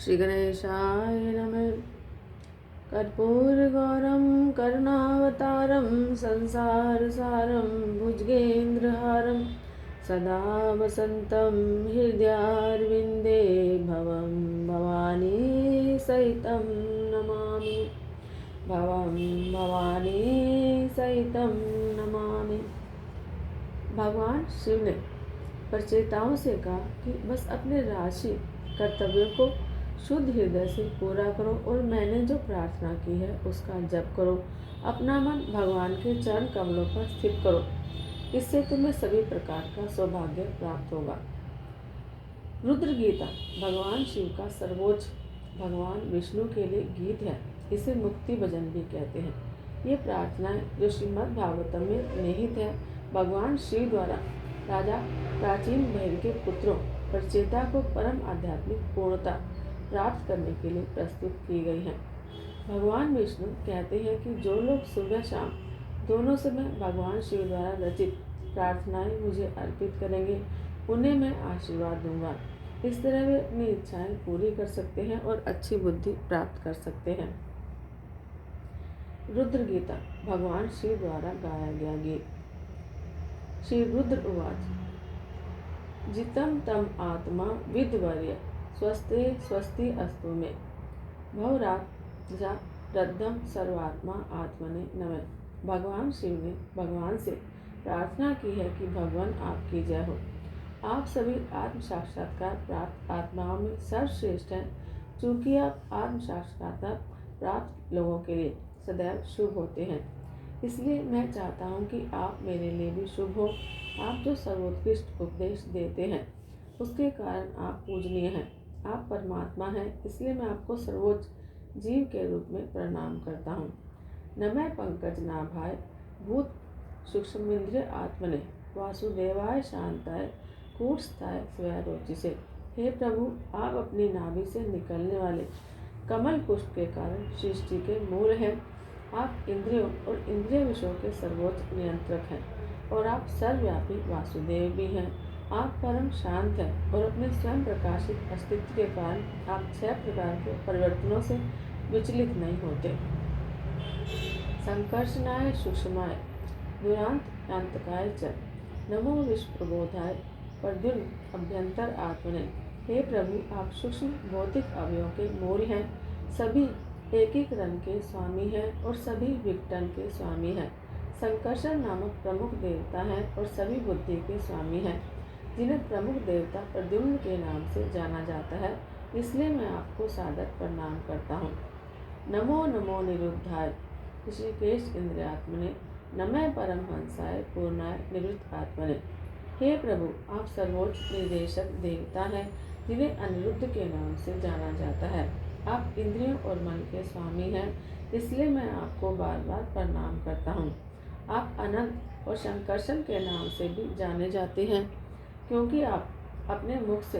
श्री गणेशाय नमः। कर्पूरगौरं करुणावतारं संसारसारं भुजगेन्द्रहारं सदा वसन्तं हृदयारविन्दे भवं भवानी सहितं नमामि। भवं भवानी सहितं नमामि। भगवान शिव ने प्रचेताओं से कहा कि बस अपने राशि कर्तव्यों को शुद्ध हृदय से पूरा करो और मैंने जो प्रार्थना की है उसका जप करो। अपना मन भगवान के चरण कमलों पर स्थित करो, इससे तुम्हें सभी प्रकार का सौभाग्य प्राप्त होगा। रुद्र गीता भगवान शिव का सर्वोच्च भगवान विष्णु के लिए गीत है। इसे मुक्ति भजन भी कहते हैं। ये प्रार्थनाएं जो श्रीमद् भागवतम में निहित है, भगवान शिव द्वारा राजा प्राचीन भैर के पुत्रों प्रचेता को परम आध्यात्मिक पूर्णता प्राप्त करने के लिए प्रस्तुत की गई हैं। भगवान विष्णु कहते हैं कि जो लोग सुबह शाम दोनों समय भगवान शिव द्वारा रचित प्रार्थनाएं मुझे अर्पित करेंगे, उन्हें मैं आशीर्वाद दूंगा। इस तरह वे अपनी इच्छाएं पूरी कर सकते हैं और अच्छी बुद्धि प्राप्त कर सकते हैं। रुद्र गीता भगवान शिव द्वारा गाया गया गीत। श्री रुद्र उवाच जितं तम आत्मा विद्वर्य स्वस्ते स्वस्ति अस्तु मे भवराजा रद्धम सर्वात्मा आत्मने नमः। भगवान शिव ने भगवान से प्रार्थना की है कि भगवान आपकी जय हो। आप सभी आत्म साक्षात्कार प्राप्त आत्माओं में सर्वश्रेष्ठ हैं। चूँकि आप आत्म साक्षात्कार प्राप्त लोगों के लिए सदैव शुभ होते हैं, इसलिए मैं चाहता हूँ कि आप मेरे लिए भी शुभ हो। आप जो सर्वोत्कृष्ट उपदेश देते हैं उसके कारण आप पूजनीय हैं। आप परमात्मा हैं, इसलिए मैं आपको सर्वोच्च जीव के रूप में प्रणाम करता हूँ। नमः पंकज नाभाय भूत सूक्ष्मेंद्रिय आत्मने वासुदेवाय शांताय कूटस्थाय स्वरोचि से। हे प्रभु, आप अपनी नाभि से निकलने वाले कमल पुष्प के कारण सृष्टि के मूल हैं। आप इंद्रियों और इंद्रिय विषयों के सर्वोच्च नियंत्रक हैं और आप सर्वव्यापी वासुदेव भी हैं। आप परम शांत हैं और अपने स्वयं प्रकाशित अस्तित्व के कारण आप 6 प्रकार के परिवर्तनों से विचलित नहीं होते। संकर्षणाय सूक्ष्माय दुरांत अंतकाय च नमो विश्व प्रबोधाय प्रद्युम्न अभ्यंतर आत्मने। हे प्रभु, आप सूक्ष्म भौतिक अवयवों के मूल हैं, सभी एक एक रंग के स्वामी हैं और सभी विघटन के स्वामी हैं। संकर्षण नामक प्रमुख देवता हैं और सभी बुद्धि के स्वामी हैं, जिन्हें प्रमुख देवता प्रद्युम्न के नाम से जाना जाता है। इसलिए मैं आपको सादर प्रणाम करता हूँ। नमो नमो निरुद्धाय ऋषिकेश इंद्रियात्मने नमः परमहंसाय पूर्णाय निवृत्त आत्मने। हे प्रभु, आप सर्वोच्च निर्देशक देवता हैं, जिन्हें अनिरुद्ध के नाम से जाना जाता है। आप इंद्रियों और मन के स्वामी हैं, इसलिए मैं आपको बार बार प्रणाम करता हूँ। आप अनंत और संकर्षण के नाम से भी जाने जाते हैं, क्योंकि आप अपने मुख से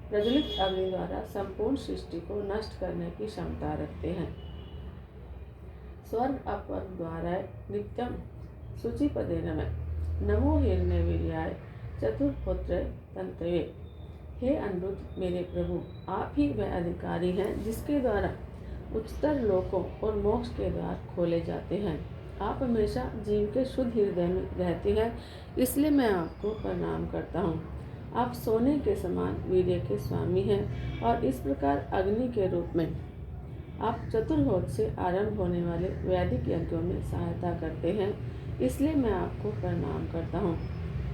प्रज्वलित अग्नि द्वारा संपूर्ण सृष्टि को नष्ट करने की क्षमता रखते हैं। स्वर्ग अपर द्वारा नित्यम शुचिपदे नमः। नमो हिरण्यवीर्याय चतुर्पुत्र तंत्रवे। हे अनिरुद्ध, मेरे प्रभु, आप ही वह अधिकारी हैं जिसके द्वारा उच्चतर लोकों और मोक्ष के द्वार खोले जाते हैं। आप हमेशा जीव के शुद्ध हृदय में रहते हैं, इसलिए मैं आपको प्रणाम करता हूँ। आप सोने के समान वीर्य के स्वामी हैं और इस प्रकार अग्नि के रूप में आप चतुर्होत से आरंभ होने वाले वैदिक यज्ञों में सहायता करते हैं, इसलिए मैं आपको प्रणाम करता हूँ।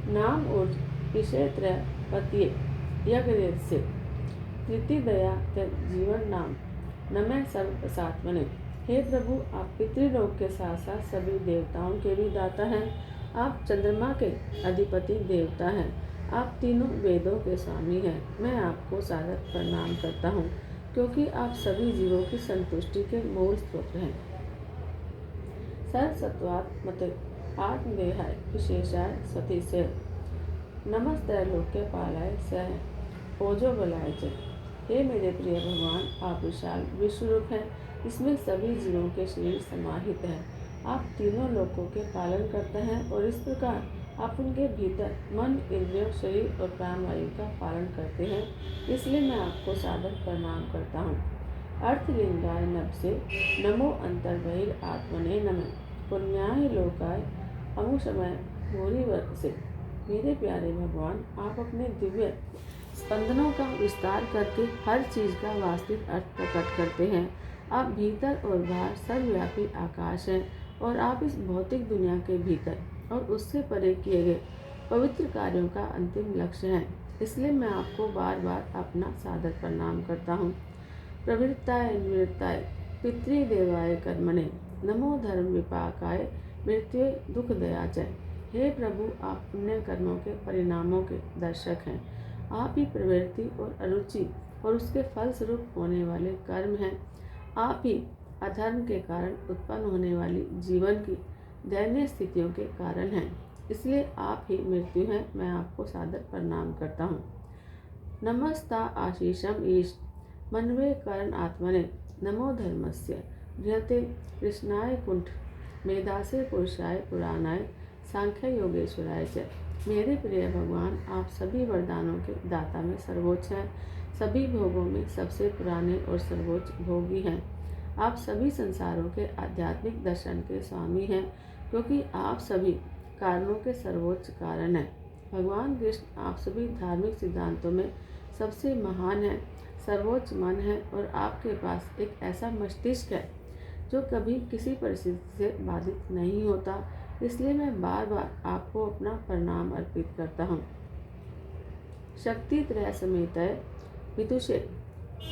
नाम ऊर्ज विषयत्रय पतिये यज्ञ से तृतीय दया जीवन नाम नमः सर्वप्रसात्मने। हे प्रभु, आप पितृलोक के साथ साथ सभी देवताओं के भी दाता हैं। आप चंद्रमा के अधिपति देवता हैं। आप तीनों वेदों के स्वामी हैं। मैं आपको सादर प्रणाम करता हूँ, क्योंकि आप सभी जीवों की संतुष्टि के मूल स्रोत हैं। सर्वसत्वात्मते आत्मदेहाय विशेषाय सती से नमस्ते लोक्य पालाय सह ओजो बलाय च। हे मेरे प्रिय भगवान, आप विशाल विश्वरूप हैं, इसमें सभी जीवों के शरीर समाहित हैं। आप तीनों लोकों के पालन करते हैं और इस प्रकार आप उनके भीतर मन, इंद्रियों, शरीर और प्राणवायु का पालन करते हैं, इसलिए मैं आपको सादर प्रणाम करता हूँ। अर्थलिंगाय नभसे नमो अंतर्बहिर आत्मने नमः। पुण्याय लोकाय अमुषमय भूरि वर्ग से। मेरे प्यारे भगवान, आप अपने दिव्य स्पंदनों का विस्तार करके हर चीज का वास्तविक अर्थ प्रकट करते हैं। आप भीतर और बाहर सर्वव्यापी आकाश हैं और आप इस भौतिक दुनिया के भीतर और उससे परे किए गए पवित्र कार्यों का अंतिम लक्ष्य हैं। इसलिए मैं आपको बार बार अपना सादर प्रणाम करता हूँ। प्रवृत्ताय निवृत्ताय पितृदेवाय कर्मणे नमो धर्म विपाकाय मृत्यु दुख दयाचय। हे प्रभु, आप पुण्य कर्मों के परिणामों के दर्शक हैं। आप ही प्रवृत्ति और अरुचि और उसके फलस्वरूप होने वाले कर्म हैं। आप ही अधर्म के कारण उत्पन्न होने वाली जीवन की दयनीय स्थितियों के कारण हैं। इसलिए आप ही मृत्यु हैं। मैं आपको सादर प्रणाम करता हूँ। नमस्ता आशीषम ईश मनवे कर्ण आत्मने नमो धर्मस्य बृहते कृष्णाय कुंठ मेधासे पुरुषाय पुराणाय सांख्य योगेश्वराय च। मेरे प्रिय भगवान, आप सभी वरदानों के दाता में सर्वोच्च हैं, सभी भोगों में सबसे पुराने और सर्वोच्च भोगी हैं। आप सभी संसारों के आध्यात्मिक दर्शन के स्वामी हैं, क्योंकि आप सभी कारणों के सर्वोच्च कारण हैं। भगवान कृष्ण, आप सभी धार्मिक सिद्धांतों में सबसे महान हैं, सर्वोच्च मन है और आपके पास एक ऐसा मस्तिष्क है जो कभी किसी परिस्थिति से बाधित नहीं होता। इसलिए मैं बार बार आपको अपना प्रणाम अर्पित करता हूँ। शक्ति त्रय समेत विदुषे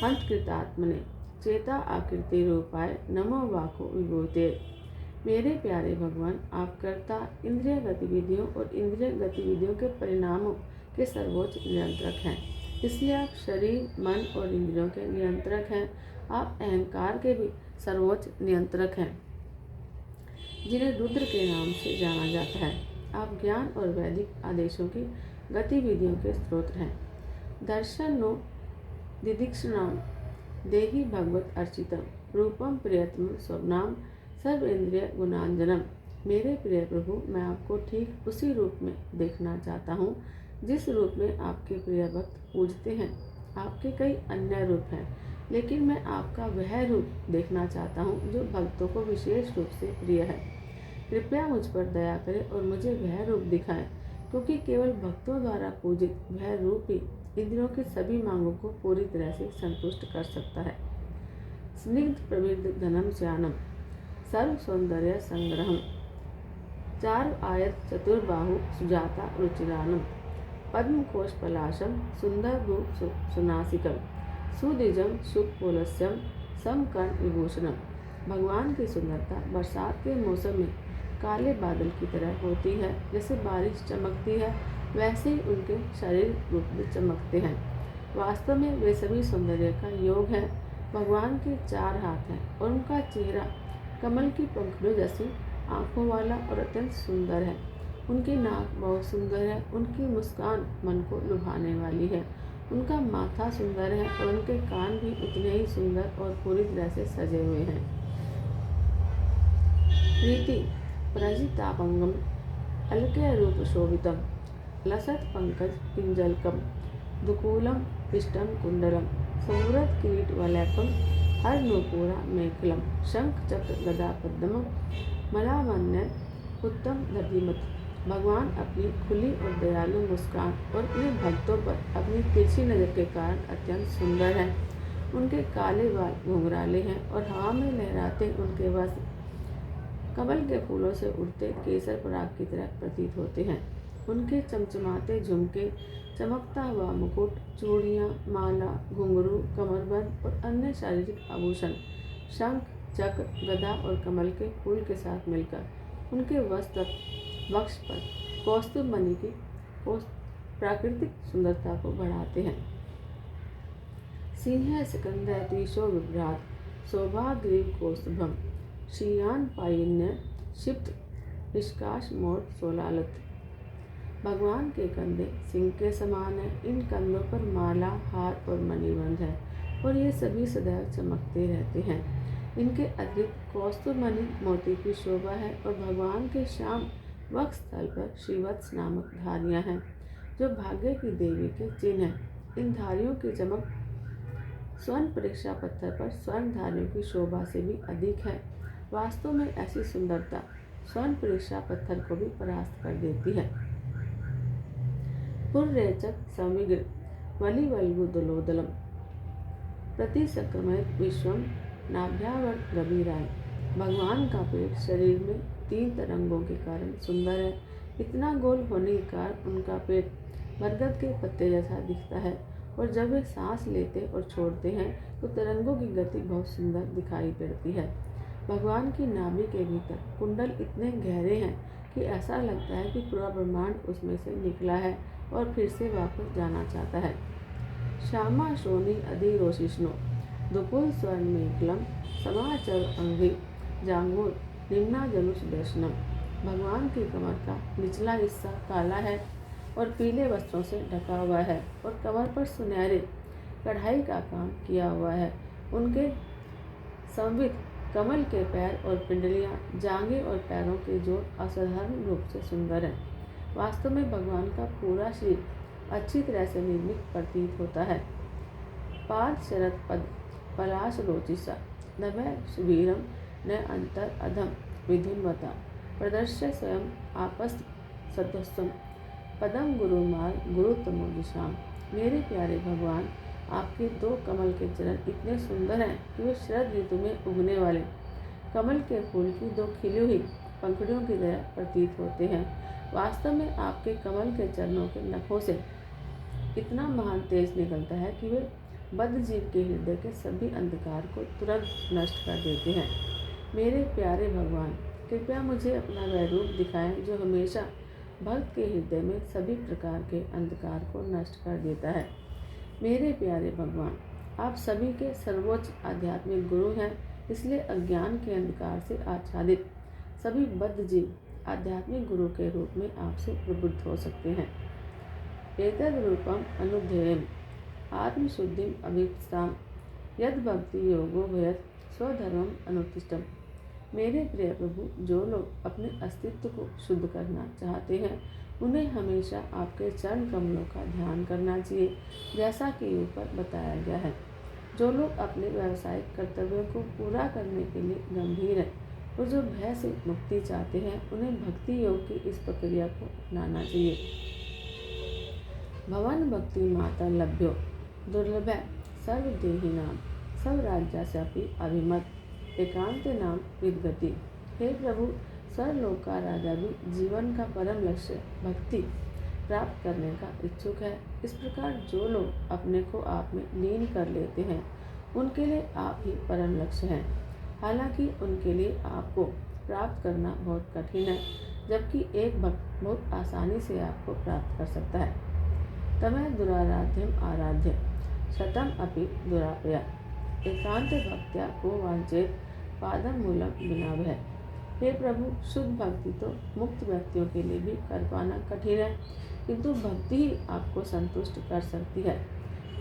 हंत कृतात्मने चेता आकृति रूपाय नमो वाको विभूते। मेरे प्यारे भगवान, आप कर्ता, इंद्रिय गतिविधियों और इंद्रिय गतिविधियों के परिणामों के सर्वोच्च नियंत्रक हैं। इसलिए आप शरीर, मन और इंद्रियों के नियंत्रक हैं। आप अहंकार के भी सर्वोच्च नियंत्रक हैं, जिन्हें रुद्र के नाम से जाना जाता है। आप ज्ञान और वैदिक आदेशों की गतिविधियों के स्रोत हैं। दर्शनो दिदीक्षणाम देहि भगवत अर्चितम रूपम प्रियतम स्वप्नाम सर्व इंद्रिय गुणांजनम। मेरे प्रिय प्रभु, मैं आपको ठीक उसी रूप में देखना चाहता हूँ जिस रूप में आपके प्रिय भक्त पूजते हैं। आपके कई अन्य रूप हैं, लेकिन मैं आपका वह रूप देखना चाहता हूँ जो भक्तों को विशेष रूप से प्रिय है। कृपया मुझ पर दया करें और मुझे वह रूप दिखाएं, क्योंकि केवल भक्तों द्वारा पूजित वह रूप ही इंद्रियों की सभी मांगों को पूरी तरह से संतुष्ट कर सकता है। स्निग्ध प्रविध धनम श्यानम सर्व सौंदर्य संग्रहम चार आयत चतुर्बाहु सुजाता रुचिरानम पद्म कोश पलाशम सुंदर रूप सुनासिकम सुदिजम सुपोलस्यम समकर्ण विभूषणम। भगवान की सुंदरता बरसात के मौसम में काले बादल की तरह होती है। जैसे बारिश चमकती है, वैसे ही उनके शरीर रूप भी चमकते हैं। वास्तव में वे सभी सौंदर्य का योग है। भगवान के चार हाथ हैं और उनका चेहरा कमल की पंखुड़ियों जैसी आँखों वाला और अत्यंत सुंदर है। उनकी नाक बहुत सुंदर है, उनकी मुस्कान मन को लुभाने वाली है। उनका माथा सुंदर है और उनके कान भी उतने ही सुंदर और पूरी तरह से सजे हुए हैं। प्रीति प्रजितापंगम अलक्य रूप शोभितम लसत पंकज पिंजलकम दुकूलम पिष्टम कुंडलम सौरथ किरीट वलयकम हर नूपुरा मेखलम शंख चक्र गदा पद्म मलावन्य उत्तम दधिमत। भगवान अपनी खुली और दयालु मुस्कान और अपने भक्तों पर अपनी तिरछी नजर के कारण अत्यंत सुंदर हैं। उनके काले बाल घुंघराले हैं और हवा में लहराते उनके वस्त्र कमल के फूलों से उड़ते केसर पराग की तरह प्रतीत होते हैं। उनके चमचमाते झुमके, चमकता हुआ मुकुट, चूड़ियाँ, माला, घुंघरू, कमरबंद और अन्य शारीरिक आभूषण शंख, चक्र, गदा और कमल के फूल के साथ मिलकर उनके वस्त्र वक्ष पर कौस्तुभ मणि की प्राकृतिक सुंदरता को बढ़ाते हैं। सिंह स्कंद तीशो विभ्रात शोभाग्रीव कौस्तुभम श्रीयान पायन्य क्षिप्त निष्काश मोर सोलालत। भगवान के कंधे सिंह के समान है। इन कंधों पर माला, हार और मणिबंध है और ये सभी सदैव चमकते रहते हैं। इनके अतिरिक्त कौस्तुभ मणि मोती की शोभा है और भगवान के श्याम वक्ष स्थल पर श्रीवत्स नामक धारियां हैं जो भाग्य की देवी के चिन्ह हैं। इन धारियों की चमक स्वर्ण परीक्षा पत्थर पर स्वर्ण धारियों की शोभा से भी अधिक है। वास्तव में ऐसी सुंदरता स्वर्ण परीक्षा पत्थर को भी परास्त कर देती है। पुररेचक सौमिग्र वलिवल्गुदलोदलम प्रतिसंक्रमित विश्वम नाभ्यावर गभीराय। भगवान का पेट शरीर में 3 तरंगों के कारण सुंदर है। इतना गोल होने के कारण उनका पेट बरगद के पत्ते जैसा दिखता है और जब वे सांस लेते और छोड़ते हैं तो तरंगों की गति बहुत सुंदर दिखाई पड़ती है। भगवान की नाभि के भीतर कुंडल इतने गहरे हैं कि ऐसा लगता है कि पूरा ब्रह्मांड उसमें से निकला है और फिर से वापस जाना चाहता है। श्यामा श्रोणी अधिरोशिष्णु दुकुल स्वर्ण मेखलम समाचर अंगी जांगूर निम्ना जलुष दर्शनम। भगवान की कमर का निचला हिस्सा काला है और पीले वस्त्रों से ढका हुआ है और कमर पर सुनहरे कढ़ाई का काम किया हुआ है। उनके संवित कमल के पैर और पिंडलियां, जांघें और पैरों के जोड़ असाधारण रूप से सुंदर है। वास्तव में भगवान का पूरा शरीर अच्छी तरह से निर्मित प्रतीत होता है। पाद शरद पद पलाश रोचिसा नभय सुबीरम न अंतर अधम विधुन्वता प्रदर्श्य स्वयं आपस्त सतस्वम पदम गुरुमाल गुरुतमो दिशाम। मेरे प्यारे भगवान, आपके 2 कमल के चरण इतने सुंदर हैं कि वे शरद ऋतु में उगने वाले कमल के फूल की 2 खिली हुई पंखुड़ियों की तरह प्रतीत होते हैं। वास्तव में आपके कमल के चरणों के नखों से इतना महान तेज निकलता है कि वे बद्ध जीव के हृदय के सभी अंधकार को तुरंत नष्ट कर देते हैं। मेरे प्यारे भगवान, कृपया मुझे अपना वह रूप दिखाएं जो हमेशा भक्त के हृदय में सभी प्रकार के अंधकार को नष्ट कर देता है। मेरे प्यारे भगवान, आप सभी के सर्वोच्च आध्यात्मिक गुरु हैं, इसलिए अज्ञान के अंधकार से आच्छादित सभी बद्ध जीव आध्यात्मिक गुरु के रूप में आपसे प्रबुद्ध हो सकते हैं। एतद रूपम अनुध्येयम आत्मशुद्धिम अभीप्साम यद भक्ति योगो भयत स्वधर्मम अनुतिष्ठम। मेरे प्रिय प्रभु, जो लोग अपने अस्तित्व को शुद्ध करना चाहते हैं उन्हें हमेशा आपके चरण कमलों का ध्यान करना चाहिए, जैसा कि ऊपर बताया गया है। जो लोग अपने व्यावसायिक कर्तव्यों को पूरा करने के लिए गंभीर हैं और जो भय से मुक्ति चाहते हैं उन्हें भक्ति योग की इस प्रक्रिया को अपनाना चाहिए। भवन भक्ति माता लभ्यो दुर्लभ सर्वदेही नाम सब राज्यास्यापि अभिमत एकांत नाम विद्गति। हे प्रभु, सर्वलोक का राजा भी जीवन का परम लक्ष्य भक्ति प्राप्त करने का इच्छुक है। इस प्रकार जो लोग अपने को आप में लीन कर लेते हैं उनके लिए आप ही परम लक्ष्य हैं। हालांकि उनके लिए आपको प्राप्त करना बहुत कठिन है, जबकि एक भक्त बहुत आसानी से आपको प्राप्त कर सकता है। तमय दुराराध्यम आराध्य शतम अपि दुरापया एकांत भक्त्या को वांछेत पादम मूलम बिना भय। हे प्रभु, शुद्ध भक्ति तो मुक्त व्यक्तियों के लिए भी कर पाना कठिन है, किंतु भक्ति ही आपको संतुष्ट कर सकती है।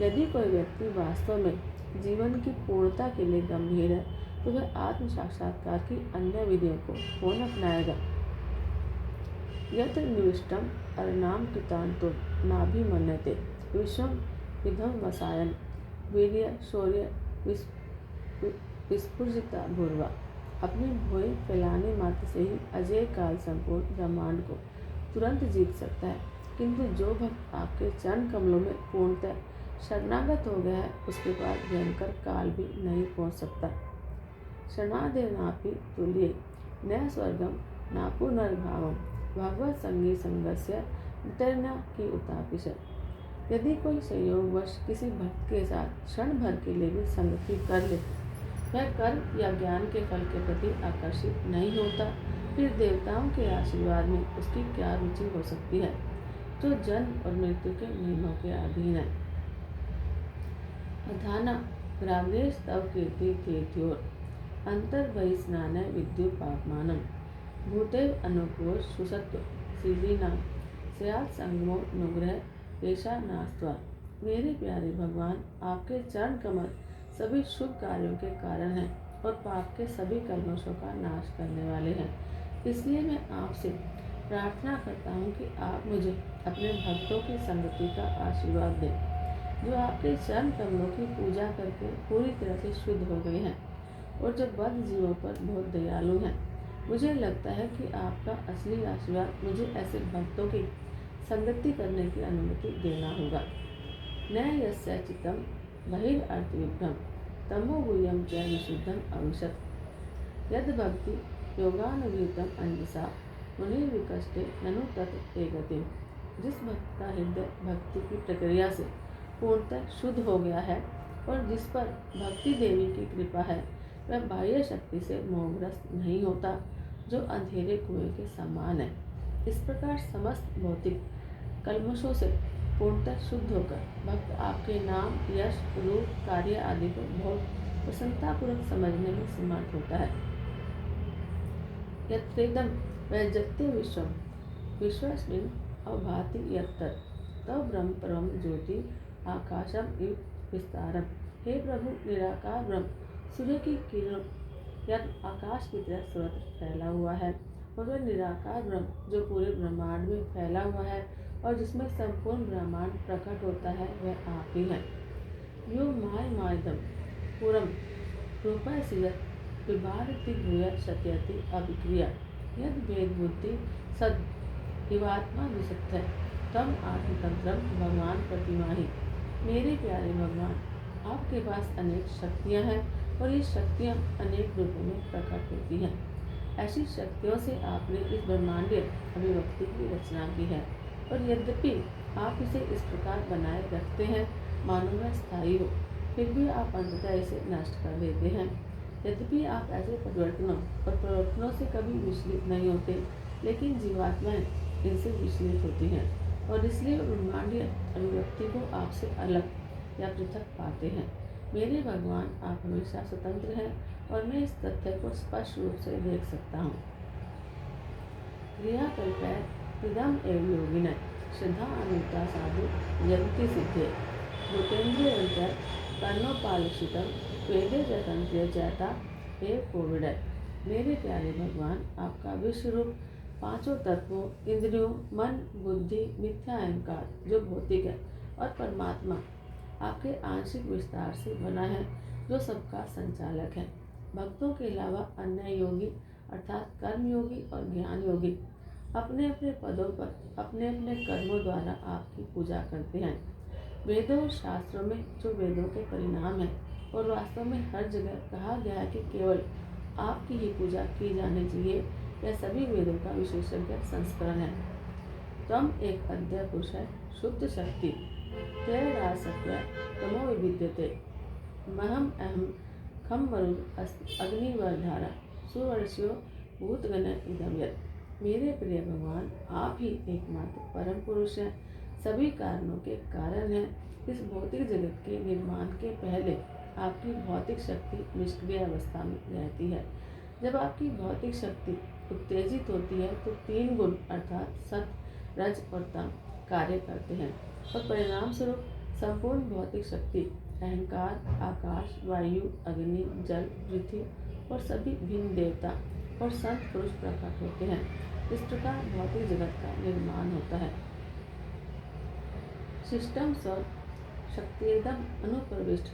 यदि कोई व्यक्ति वास्तव में जीवन की पूर्णता के लिए गंभीर है तो वह आत्म साक्षात्कार की अन्य विधियों को कौन अपनाएगा। यत्र निविष्टम अर्नाम कृतांतो नाभिमन्यते विश्वम विधम वसायन वीर्य शौर्य विस्फुजिता भूर्वा। अपने भोए फैलाने मात्र से ही अजय काल संपूर्ण ब्रह्मांड को तुरंत जीत सकता है, किंतु जो भक्त आपके चरण कमलों में पूर्णतः शरणागत हो गया है उसके पास भयंकर काल भी नहीं पहुंच सकता। शरणादेनापि तुल्ये न स्वर्गम न पुनर्भावम भगवत संगी संगस्य वितरना की उतापिश। यदि कोई संयोगवश किसी भक्त के साथ क्षण भर के लिए भी संगति कर ले, वह कर्म या ज्ञान के फल के प्रति आकर्षित नहीं होता, फिर देवताओं के आशीर्वाद में उसकी क्या रुचि हो सकती है, जो जन्म और मृत्यु के नियमों के अधीन है। अधाना ग्राग्रेश तव कीर्ति तीर्थ्योर अंतर बहि स्नान विद्यु पापमानम भूतेव अनुकूल सुसत्व सिद्धीना स्यात् संगमो नुग्रह पेशा नास्त्वा। मेरे प्यारे भगवान, आपके चरण कमल सभी शुभ कार्यों के कारण हैं और पाप के सभी कल्मशों का नाश करने वाले हैं। इसलिए मैं आपसे प्रार्थना करता हूँ कि आप मुझे अपने भक्तों की संगति का आशीर्वाद दें, जो आपके चरण कमलों की पूजा करके पूरी तरह से शुद्ध हो गए हैं और जो बद्ध जीवों पर बहुत दयालु हैं। मुझे लगता है कि आपका असली आशीर्वाद मुझे ऐसे भक्तों की संगति करने की अनुमति देना होगा। न यस्य चित्तं बहिरर्थविभ्रम तमो गुह्यं च विशुद्धम अविशत् यद भक्ति योगानुगृहीतम अंजसा मुनिर्विकष्टे ननु तत् गतिम। जिस भक्त का हृदय भक्ति की प्रक्रिया से पूर्णतः शुद्ध हो गया है और जिस पर भक्ति देवी की कृपा है, वह बाह्य शक्ति से मोहग्रस्त नहीं होता, जो अंधेरे कुएं के समान है। इस प्रकार समस्त भौतिक कल्मशों से पूर्णतः शुद्ध होकर भक्त आपके नाम, यश, रूप, कार्य आदि को बहुत प्रसन्नतापूर्वक समझने में समर्थ होता है। यत्रेदं वैजत्य विश्वम विश्वस्मिन् अवभाति यत्तत् तव ब्रह्म परम ज्योति आकाशम इव विस्तारम। हे प्रभु, निराकार ब्रह्म सूर्य की किरण या आकाश की तरह सर्वत्र फैला हुआ है, और वह निराकार ब्रह्म जो पूरे ब्रह्मांड में फैला हुआ है और जिसमें संपूर्ण ब्रह्मांड प्रकट होता है, वह आप ही है। यो मायदम पूरम रूपा सियत विभारति भूय सत्यति अभिक्रिया यद भेद बुद्धि सद इवात्मा विशुद्ध तम आत्मतंत्रम भगवान प्रतिमाही। मेरे प्यारे भगवान, आपके पास अनेक शक्तियाँ हैं और ये शक्तियाँ अनेक रूपों में प्रकट होती हैं। ऐसी शक्तियों से आपने इस ब्रह्मांडीय अभिव्यक्ति की रचना की है, और यद्यपि आप इसे इस प्रकार बनाए रखते हैं मानो वह स्थायी हो, फिर भी आप अंततः इसे नष्ट कर देते हैं। यद्यपि आप ऐसे परिवर्तनों से कभी विचलित नहीं होते, लेकिन जीवात्माएं इनसे विचलित होती हैं और इसलिए ब्रह्मांडीय अभिव्यक्ति को आपसे अलग या पृथक पाते हैं। मेरे भगवान, आप हमेशा स्वतंत्र हैं और मैं इस तथ्य को स्पष्ट रूप से देख सकता हूँ। क्रियाकल्पः इदम् एव योगिनः श्रद्धा अनुता साधु यन्ति सिद्धे भूतेन्द्रियं कर्णोपालक्षितं वेदे जतन्त्र्य जाता एव कोविड। मेरे प्यारे भगवान, आपका विश्व रूप पांचों तत्वों, इंद्रियों, मन, बुद्धि, मिथ्या अहंकार जो भौतिक है, और परमात्मा आपके आंशिक विस्तार से बना है, जो सबका संचालक है। भक्तों के अलावा अन्य योगी अर्थात कर्म योगी और ज्ञान योगी अपने अपने पदों पर अपने अपने कर्मों द्वारा आपकी पूजा करते हैं। वेदों और शास्त्रों में जो वेदों के परिणाम है और वास्तव में हर जगह कहा गया है कि केवल आपकी ही पूजा की जानी चाहिए, यह सभी वेदों का विशेषज्ञ संस्करण है। तम एक अद्वय पुरुष है, शुद्ध शक्ति त्रैरासक्य तमो विविद्यते महम अहम खम मरुद अग्निवर्धारा सुवर्ष्यो भूतगण इदम यत्। मेरे प्रिय भगवान, आप ही एकमात्र परम पुरुष हैं, सभी कारणों के कारण हैं। इस भौतिक जगत के निर्माण के पहले आपकी भौतिक शक्ति निष्क्रिय अवस्था में रहती है। जब आपकी भौतिक शक्ति उत्तेजित होती है तो तीन गुण अर्थात सत, रज और तम कार्य करते हैं, और परिणाम स्वरूप संपूर्ण भौतिक शक्ति अहंकार, आकाश, वायु, अग्नि, जल, पृथ्वी और सभी भिन्न देवता और संत पुरुष प्रकट होते हैं। इस प्रकार भौतिक जगत का निर्माण होता है। सिस्टम स शक्तिदम अनुप्रविष्ट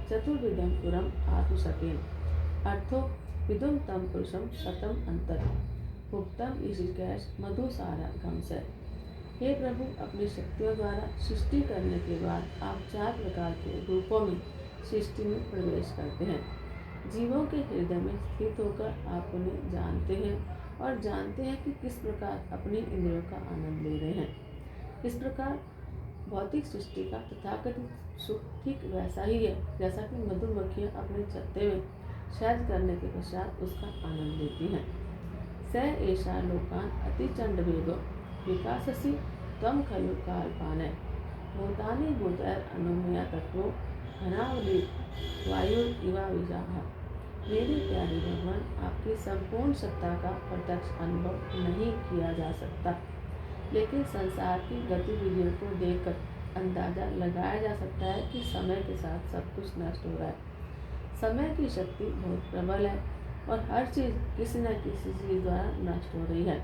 चतुर्विधम पुरम आत्मशकेन अर्थो विदुम तम पुरुषम शतम अंतर भुक्तम ईशिकेश मधुसारा गमस। हे प्रभु, अपनी शक्तियों द्वारा सृष्टि करने के बाद आप चार प्रकार के रूपों में सृष्टि में प्रवेश करते हैं। जीवों के हृदय में स्थित होकर आप उन्हें जानते हैं और जानते हैं कि किस प्रकार अपनी इंद्रियों का आनंद ले रहे हैं। इस प्रकार भौतिक सृष्टि का तथाकथित सुख ठीक वैसा ही है जैसा कि मधुमक्खियाँ अपने छत्ते में शहद करने के पश्चात उसका आनंद लेती हैं। स एषा लोकान अतिचंड वेगो विकाससी तम खलु कालपान भूतानि भूतैर अनुमया तत्वो घनावली वायु इवा विजाहा। मेरे प्यारे भगवान, आपकी संपूर्ण सत्ता का प्रत्यक्ष अनुभव नहीं किया जा सकता, लेकिन संसार की गतिविधियों को देखकर अंदाजा लगाया जा सकता है कि समय के साथ सब कुछ नष्ट हो रहा है। समय की शक्ति बहुत प्रबल है और हर चीज़ किसी न किसी चीज़ द्वारा नष्ट हो रही है।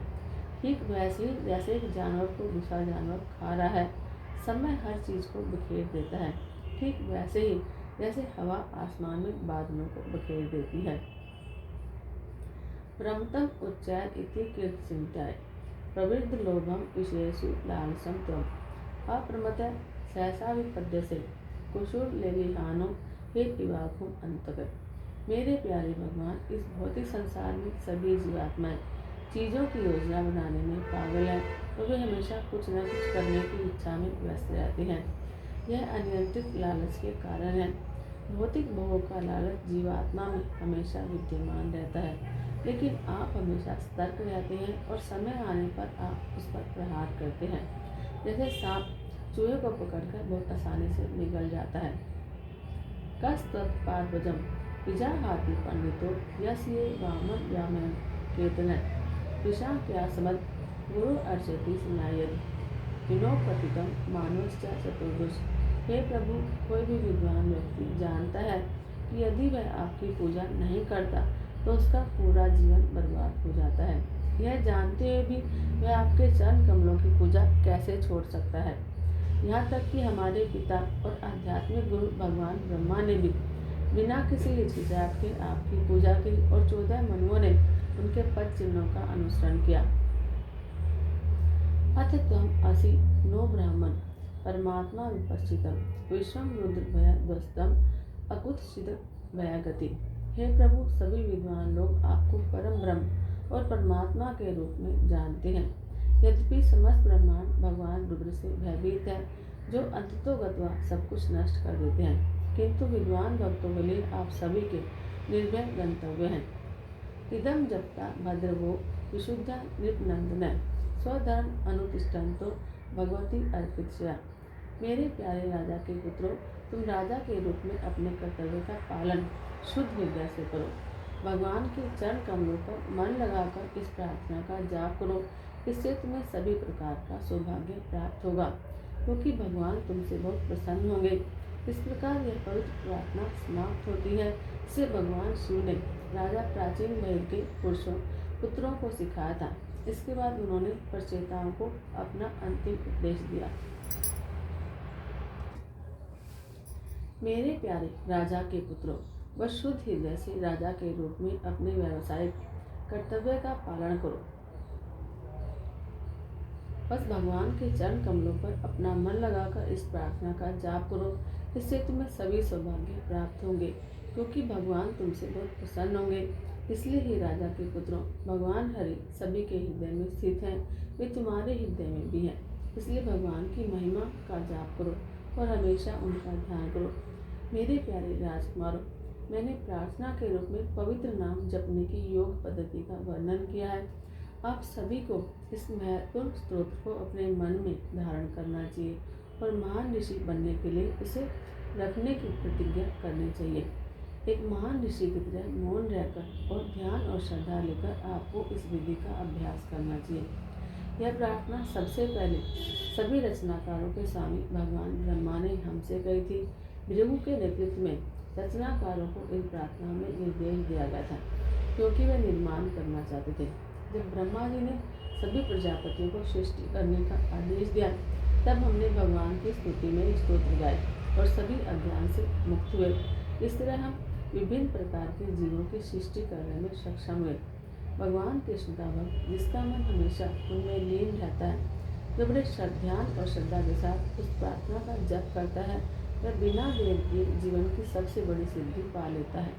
ठीक वैसे ही जैसे एक जानवर को दूसरा जानवर खा रहा है, समय हर चीज को बिखेर देता है, ठीक वैसे ही जैसे हवा आसमान में बादलों को बिखेर देती है। प्रमतम उच्चैत इति कीर्तिचिन्त्याय प्रवृद्ध लोभम विशेषु लालसम त्वम् अप्रमतः सहसा विपद्यसे कुशुर लेविहानो हे इवाकुम अंतक। मेरे प्यारे भगवान, इस भौतिक संसार में सभी जीवात्माएं चीज़ों की योजना बनाने में पागल है, तो वे हमेशा कुछ न कुछ करने की इच्छा में व्यस्त रहते हैं। यह अनियंत्रित लालच के कारण है। भौतिक भोग का लालच जीवात्मा में हमेशा विद्यमान रहता है, लेकिन आप हमेशा सतर्क रहते हैं और समय आने पर आप उस पर प्रहार करते हैं। जैसे सांप चूहे को पकड़कर बहुत आसानी से निगल जाता है। कस्तत्पादवजम विजाहाति पंडितो यस्य वामन व्यामयं कीर्तन विषां क्यासमद गुरु अर्चति स्नायति विनोपतितं मानवश्च चतुर्दश। हे प्रभु, कोई भी विद्वान व्यक्ति जानता है कि यदि वह आपकी पूजा नहीं करता तो उसका पूरा जीवन बर्बाद हो जाता है। यह जानते हुए भी वह आपके चरण कमलों की पूजा कैसे छोड़ सकता है। यहाँ तक कि हमारे पिता और आध्यात्मिक गुरु भगवान ब्रह्मा ने भी बिना किसी हिचकिचाहट के आपकी पूजा की और 14 मनुओं ने उनके पद चिन्हों का अनुसरण किया। अथ त्वम् असि नो ब्राह्मण परमात्मा विपश्चितम विश्वम रुद्र भय ध्वस्तम अकुत्सित भयागति। हे प्रभु, सभी विद्वान लोग आपको परम ब्रह्म और परमात्मा के रूप में जानते हैं। यद्यपि समस्त ब्रह्मांड भगवान रुद्र से भयभीत है, जो अंततोगत्वा सब कुछ नष्ट कर देते हैं, किंतु विद्वान भक्तों के लिए आप सभी के निर्भय गंतव्य हैं। इदम जप्ता भद्रवो विशुद्धा नृपनंदन स्वधर्म अनुतिष्ठन्तो भगवती अर्पितया। मेरे प्यारे राजा के पुत्रों, तुम राजा के रूप में अपने कर्तव्य का पालन शुद्ध हृदय से करो। भगवान के चरण कमलों पर मन लगाकर इस प्रार्थना का जाप करो। इससे तुम्हें सभी प्रकार का सौभाग्य प्राप्त होगा, क्योंकि भगवान तुमसे बहुत प्रसन्न होंगे। इस प्रकार यह पवित्र प्रार्थना समाप्त होती है। इसे भगवान शिव ने राजा प्राचीन भैर के पुत्रों को सिखाया था। इसके बाद उन्होंने प्रचेताओं को अपना अंतिम उपदेश दिया। मेरे प्यारे राजा के पुत्रों, वह शुद्ध हृदय से राजा के रूप में अपने व्यावसायिक कर्तव्य का पालन करो। बस भगवान के चरण कमलों पर अपना मन लगाकर इस प्रार्थना का जाप करो। इससे तुम्हें सभी सौभाग्य प्राप्त होंगे, क्योंकि भगवान तुमसे बहुत प्रसन्न होंगे। इसलिए ही राजा के पुत्रों, भगवान हरि सभी के हृदय में स्थित हैं, वे तुम्हारे हृदय में भी हैं। इसलिए भगवान की महिमा का जाप करो और हमेशा उनका ध्यान करो। मेरे प्यारे राजकुमारों, मैंने प्रार्थना के रूप में पवित्र नाम जपने की योग पद्धति का वर्णन किया है। आप सभी को इस महत्वपूर्ण स्तोत्र को अपने मन में धारण करना चाहिए और महान ऋषि बनने के लिए इसे रखने की प्रतिज्ञा करनी चाहिए। एक महान ऋषि की तरह मौन रहकर और ध्यान और श्रद्धा लेकर आपको इस विधि का अभ्यास करना चाहिए। यह प्रार्थना सबसे पहले सभी रचनाकारों के स्वामी भगवान ब्रह्मा ने हमसे कही थी। भृगु के नेतृत्व में रचनाकारों को इन प्रार्थना में निर्देश दिया गया था, क्योंकि वे निर्माण करना चाहते थे। जब ब्रह्मा जी ने सभी प्रजापतियों को सृष्टि करने का आदेश दिया, तब हमने भगवान की स्तुति में स्तोत्र गाए और सभी अज्ञान से मुक्त हुए। इस तरह हम विभिन्न प्रकार के जीवों की सृष्टि करने में सक्षम हुए। भगवान कृष्ण का भक्त, जिसका मन हमेशा उनमें लीन रहता है, जो बड़े ध्यान और श्रद्धा के साथ उस प्रार्थना का जप करता है, वह बिना देर के जीवन की सबसे बड़ी सिद्धि पा लेता है।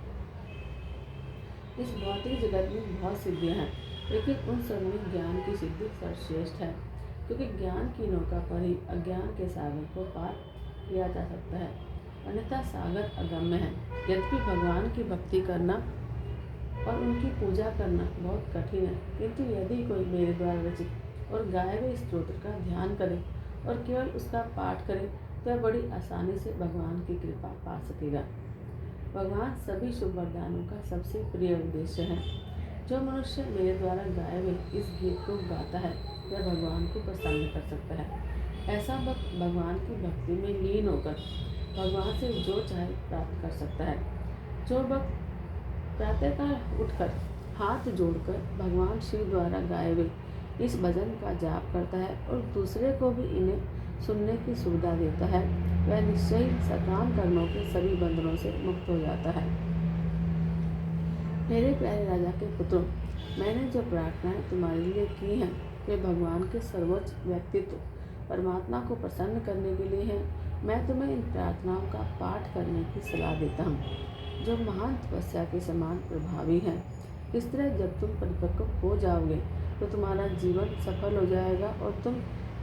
इस भौतिक जगत में बहुत सिद्धियां हैं, लेकिन उन सब में ज्ञान की सिद्धि सर्वश्रेष्ठ है, क्योंकि ज्ञान की नौका पर ही अज्ञान के सागर को पार किया जा सकता है, अन्यथा सागर अगम्य है। यद्यपि भगवान की भक्ति करना और उनकी पूजा करना बहुत कठिन है, किंतु यदि कोई मेरे द्वारा रचित और गाए हुए स्तोत्र का ध्यान करे और केवल उसका पाठ करे, तो वह बड़ी आसानी से भगवान की कृपा पा सकेगा। भगवान सभी शुभ वरदानों का सबसे प्रिय उद्देश्य है। जो मनुष्य मेरे द्वारा गाए हुए इस गीत को गाता है, वह भगवान को प्रसन्न कर सकता है। ऐसा भक्त भगवान की भक्ति में लीन होकर भगवान से जो चाहे प्राप्त कर सकता है। जो भक्त प्रातःकाल उठकर हाथ जोड़कर भगवान शिव द्वारा गाए हुए इस भजन का जाप करता है और दूसरे को भी इन्हें सुनने की सुविधा देता है, वह निश्चय सकाम कर्मों के सभी बंधनों से मुक्त हो जाता है। मेरे प्यारे राजा के पुत्रों, मैंने जो प्रार्थनाएं तुम्हारे लिए की हैं वे भगवान के सर्वोच्च व्यक्तित्व परमात्मा को प्रसन्न करने के लिए हैं। मैं तुम्हें इन प्रार्थनाओं का पाठ करने की सलाह देता हूँ, जो महान तपस्या के समान प्रभावी हैं। इस तरह जब तुम परिपक्व हो जाओगे तो तुम्हारा जीवन सफल हो जाएगा और तुम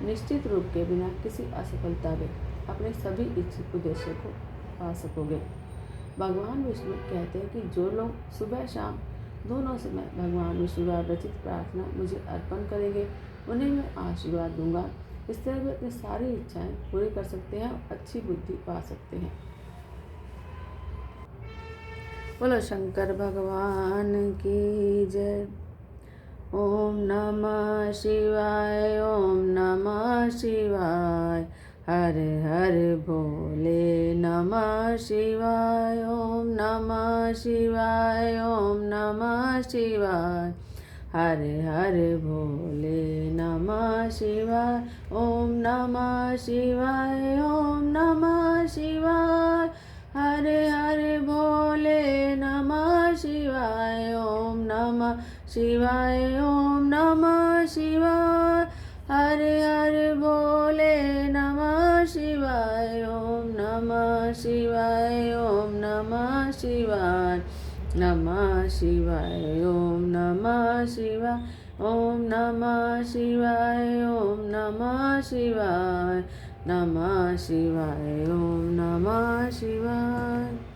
निश्चित रूप के बिना किसी असफलता के अपने सभी इच्छित उद्देश्य को पा सकोगे। भगवान विष्णु कहते हैं कि जो लोग सुबह शाम दोनों समय भगवान विष्णु द्वारा रचित प्रार्थना मुझे अर्पण करेंगे, उन्हें मैं आशीर्वाद दूंगा। इस तरह वे अपनी सारी इच्छाएं पूरी कर सकते हैं और अच्छी बुद्धि पा सकते हैं। बोलो शंकर भगवान की जय। ओम नमः शिवाय, ओम नमः शिवाय, हर हर भोले नमः शिवाय, ओम नमः शिवाय, ओम नमः शिवाय, हर हर भोले नमः शिवाय, ओम नमः शिवाय, ओम नमः शिवाय, हर हर भोले नमः शिवाय, ओम नमः शिवाय, ओम नमः शिवाय, हर हर भोले नमः शिवाय, ओम नमः शिवाय, ओम नमः शिवाय, नमः शिवाय, ओम नमः शिवाय, ओम नमः शिवाय, ओम नमः शिवाय, नमः शिवाय, ओम नमः शिवाय।